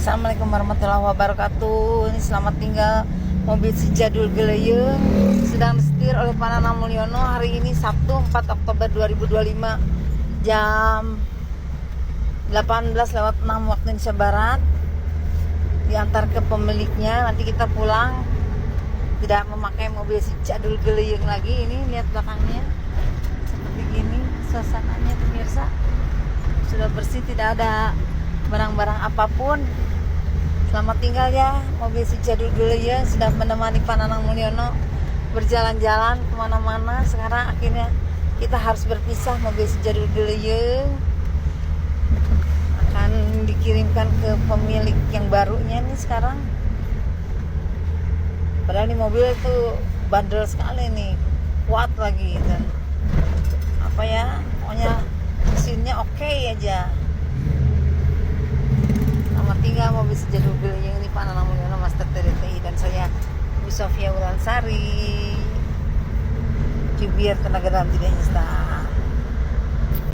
Assalamualaikum warahmatullahi wabarakatuh. Ini selamat tinggal mobil si Jadul Geleyeng sedang disetir oleh Pak Nanang Mulyono. Hari ini Sabtu 4 Oktober 2025 jam 18:06 waktu Indonesia Barat. Diantar ke pemiliknya. Nanti kita pulang tidak memakai mobil si Jadul Geleyeng lagi. Ini lihat belakangnya seperti gini suasananya pemirsa. Sudah bersih, tidak ada barang-barang apapun. Selamat tinggal ya mobil si Jadul Geleyeng, sudah menemani Pak Nanang Mulyono berjalan-jalan kemana-mana. Sekarang akhirnya kita harus berpisah. Mobil si Jadul Geleyeng akan dikirimkan ke pemilik yang barunya nih sekarang. Padahal ini mobil itu bandel sekali nih, kuat lagi dan apa ya, pokoknya mesinnya oke aja. Selamat tinggal mobil si Jadul Geleyeng ini Pak Nanang Mulyono, Master TDTI, dan saya Bu Sofia Wulansari, Jubir Tenaga Dalam Tidak Instan.